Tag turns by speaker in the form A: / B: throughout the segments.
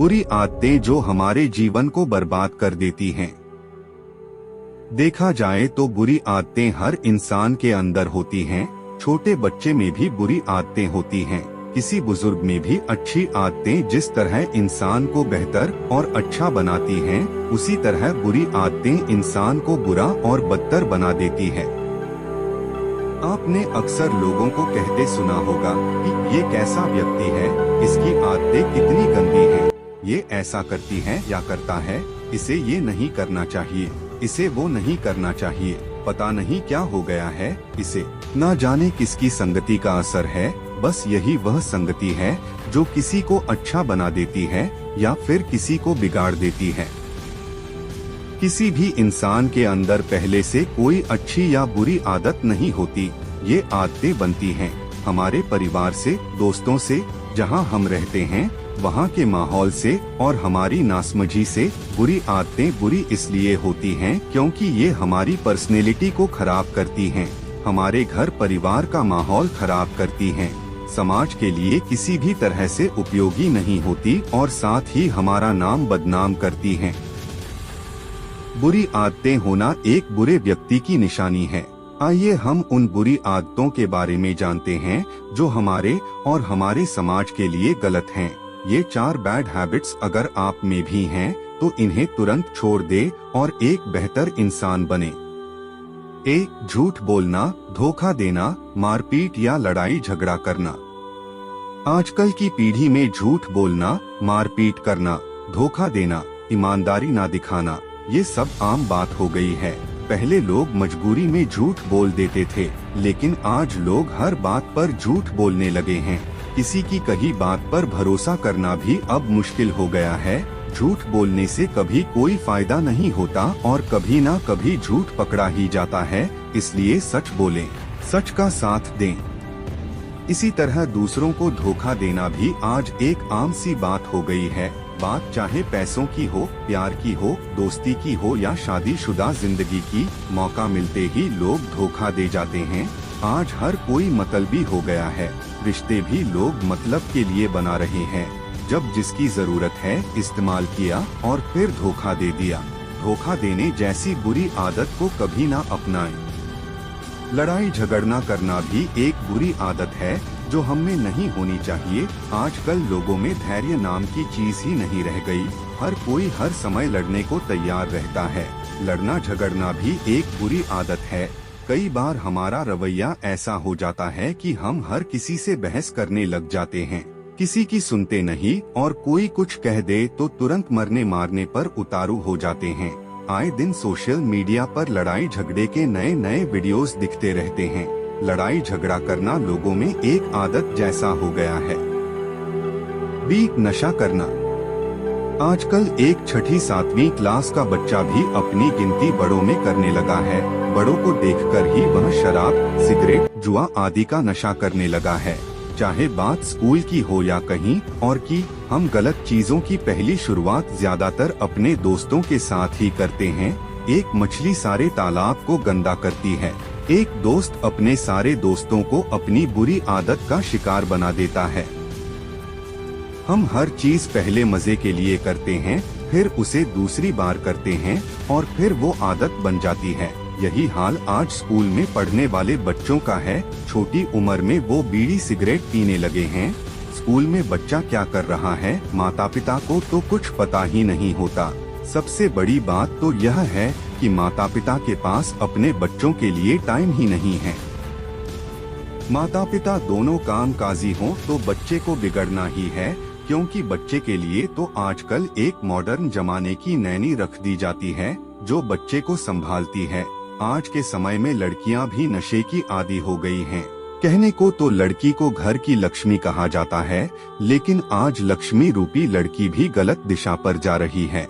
A: बुरी आदतें जो हमारे जीवन को बर्बाद कर देती हैं। देखा जाए तो बुरी आदतें हर इंसान के अंदर होती हैं। छोटे बच्चे में भी बुरी आदतें होती हैं, किसी बुजुर्ग में भी। अच्छी आदतें जिस तरह इंसान को बेहतर और अच्छा बनाती हैं, उसी तरह बुरी आदतें इंसान को बुरा और बदतर बना देती है। आपने अक्सर लोगों को कहते सुना होगा कि ये कैसा व्यक्ति है, इसकी आदतें कितनी गंदी हैं, ये ऐसा करती है या करता है, इसे ये नहीं करना चाहिए, इसे वो नहीं करना चाहिए, पता नहीं क्या हो गया है इसे। ना जाने किसकी संगति का असर है, बस यही वह संगति है जो किसी को अच्छा बना देती है या फिर किसी को बिगाड़ देती है। किसी भी इंसान के अंदर पहले से कोई अच्छी या बुरी आदत नहीं होती। ये आदतें बनती हैं हमारे परिवार से, दोस्तों से, जहां हम रहते हैं वहां के माहौल से और हमारी नासमझी से। बुरी आदतें बुरी इसलिए होती हैं क्योंकि ये हमारी पर्सनैलिटी को खराब करती हैं, हमारे घर परिवार का माहौल खराब करती हैं, समाज के लिए किसी भी तरह से उपयोगी नहीं होती और साथ ही हमारा नाम बदनाम करती हैं। बुरी आदतें होना एक बुरे व्यक्ति की निशानी है। आइए हम उन बुरी आदतों के बारे में जानते हैं जो हमारे और हमारे समाज के लिए गलत हैं। ये 4 बैड हैबिट्स अगर आप में भी हैं तो इन्हें तुरंत छोड़ दे और एक बेहतर इंसान बने। ए, झूठ बोलना, धोखा देना, मारपीट या लड़ाई झगड़ा करना। आजकल की पीढ़ी में झूठ बोलना, मारपीट करना, धोखा देना, ईमानदारी ना दिखाना, ये सब आम बात हो गई है। पहले लोग मजबूरी में झूठ बोल देते थे, लेकिन आज लोग हर बात पर झूठ बोलने लगे हैं। किसी की कही बात पर भरोसा करना भी अब मुश्किल हो गया है। झूठ बोलने से कभी कोई फायदा नहीं होता और कभी ना कभी झूठ पकड़ा ही जाता है, इसलिए सच बोलें, सच का साथ दें। इसी तरह दूसरों को धोखा देना भी आज एक आम सी बात हो गई है। बात चाहे पैसों की हो, प्यार की हो, दोस्ती की हो या शादीशुदा जिंदगी की, मौका मिलते ही लोग धोखा दे जाते हैं। आज हर कोई मतलबी हो गया है, रिश्ते भी लोग मतलब के लिए बना रहे हैं। जब जिसकी जरूरत है इस्तेमाल किया और फिर धोखा दे दिया। धोखा देने जैसी बुरी आदत को कभी ना अपनाएं। लड़ाई झगड़ना करना भी एक बुरी आदत है जो हमें नहीं होनी चाहिए। आजकल लोगों में धैर्य नाम की चीज ही नहीं रह गई। हर कोई हर समय लड़ने को तैयार रहता है। लड़ना झगड़ना भी एक बुरी आदत है। कई बार हमारा रवैया ऐसा हो जाता है कि हम हर किसी से बहस करने लग जाते हैं, किसी की सुनते नहीं और कोई कुछ कह दे तो तुरंत मरने मारने पर उतारू हो जाते हैं। आए दिन सोशल मीडिया पर लड़ाई झगड़े के नए नए वीडियोस दिखते रहते हैं। लड़ाई झगड़ा करना लोगों में एक आदत जैसा हो गया है। बी, नशा करना। आजकल एक 6ठी 7वीं क्लास का बच्चा भी अपनी गिनती बड़ों में करने लगा है। बड़ों को देखकर ही वह शराब, सिगरेट, जुआ आदि का नशा करने लगा है। चाहे बात स्कूल की हो या कहीं और की, हम गलत चीजों की पहली शुरुआत ज्यादातर अपने दोस्तों के साथ ही करते हैं। एक मछली सारे तालाब को गंदा करती है। एक दोस्त अपने सारे दोस्तों को अपनी बुरी आदत का शिकार बना देता है। हम हर चीज पहले मजे के लिए करते हैं, फिर उसे दूसरी बार करते हैं और फिर वो आदत बन जाती है। यही हाल आज स्कूल में पढ़ने वाले बच्चों का है। छोटी उम्र में वो बीड़ी सिगरेट पीने लगे हैं। स्कूल में बच्चा क्या कर रहा है, माता पिता को तो कुछ पता ही नहीं होता। सबसे बड़ी बात तो यह है कि माता पिता के पास अपने बच्चों के लिए टाइम ही नहीं है। माता पिता दोनों कामकाजी हों तो बच्चे को बिगड़ना ही है, क्योंकि बच्चे के लिए तो आजकल एक मॉडर्न जमाने की नैनी रख दी जाती है जो बच्चे को संभालती है। आज के समय में लड़कियां भी नशे की आदी हो गई हैं। कहने को तो लड़की को घर की लक्ष्मी कहा जाता है, लेकिन आज लक्ष्मी रूपी लड़की भी गलत दिशा पर जा रही है।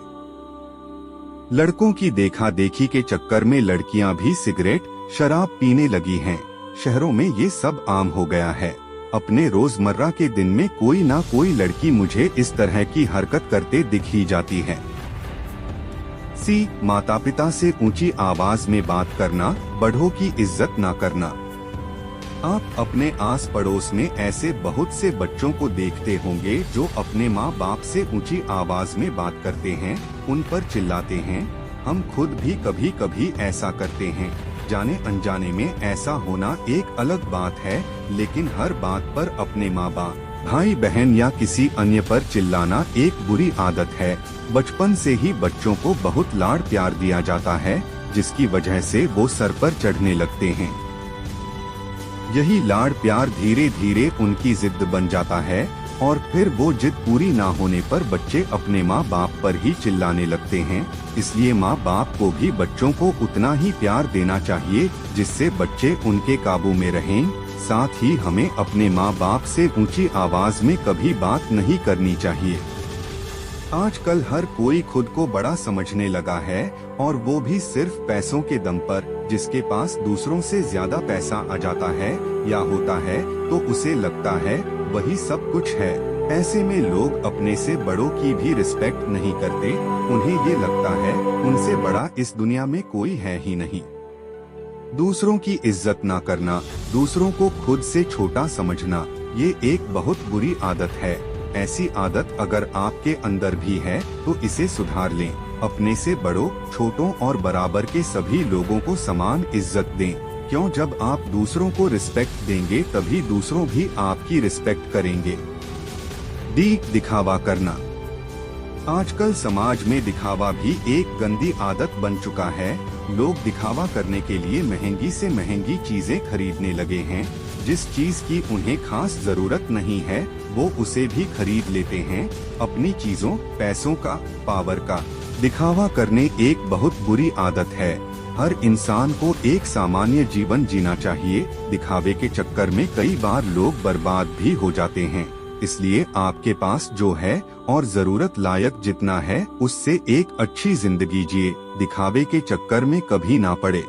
A: लड़कों की देखा देखी के चक्कर में लड़कियां भी सिगरेट, शराब पीने लगी हैं। शहरों में ये सब आम हो गया है। अपने रोजमर्रा के दिन में कोई ना कोई लड़की मुझे इस तरह की हरकत करते दिख ही जाती है। सी, माता पिता से ऊंची आवाज में बात करना, बड़ों की इज्जत ना करना। आप अपने आस पड़ोस में ऐसे बहुत से बच्चों को देखते होंगे जो अपने माँ बाप से ऊंची आवाज में बात करते हैं, उन पर चिल्लाते हैं। हम खुद भी कभी कभी ऐसा करते हैं। जाने अनजाने में ऐसा होना एक अलग बात है, लेकिन हर बात पर अपने माँ बाप, भाई बहन या किसी अन्य पर चिल्लाना एक बुरी आदत है। बचपन से ही बच्चों को बहुत लाड़ प्यार दिया जाता है, जिसकी वजह से वो सर पर चढ़ने लगते हैं। यही लाड़ प्यार धीरे धीरे उनकी जिद बन जाता है और फिर वो जिद पूरी ना होने पर बच्चे अपने माँ बाप पर ही चिल्लाने लगते हैं। इसलिए माँ बाप को भी बच्चों को उतना ही प्यार देना चाहिए जिससे बच्चे उनके काबू में रहें। साथ ही हमें अपने माँ बाप से ऊंची आवाज में कभी बात नहीं करनी चाहिए। आजकल हर कोई खुद को बड़ा समझने लगा है, और वो भी सिर्फ पैसों के दम पर। जिसके पास दूसरों से ज्यादा पैसा आ जाता है या होता है तो उसे लगता है वही सब कुछ है। ऐसे में लोग अपने से बड़ों की भी रिस्पेक्ट नहीं करते। उन्हें ये लगता है उनसे बड़ा इस दुनिया में कोई है ही नहीं। दूसरों की इज्जत ना करना, दूसरों को खुद से छोटा समझना, ये एक बहुत बुरी आदत है। ऐसी आदत अगर आपके अंदर भी है तो इसे सुधार लें। अपने से बड़ों, छोटों और बराबर के सभी लोगों को समान इज्जत दें। क्यों, जब आप दूसरों को रिस्पेक्ट देंगे तभी दूसरों भी आपकी रिस्पेक्ट करेंगे। दिखावा करना। आजकल समाज में दिखावा भी एक गंदी आदत बन चुका है। लोग दिखावा करने के लिए महंगी से महंगी चीजें खरीदने लगे हैं। जिस चीज की उन्हें खास जरूरत नहीं है वो उसे भी खरीद लेते हैं। अपनी चीजों, पैसों का, पावर का दिखावा करने एक बहुत बुरी आदत है। हर इंसान को एक सामान्य जीवन जीना चाहिए। दिखावे के चक्कर में कई बार लोग बर्बाद भी हो जाते हैं। इसलिए आपके पास जो है और जरूरत लायक जितना है उससे एक अच्छी जिंदगी जिए। दिखावे के चक्कर में कभी ना पड़े।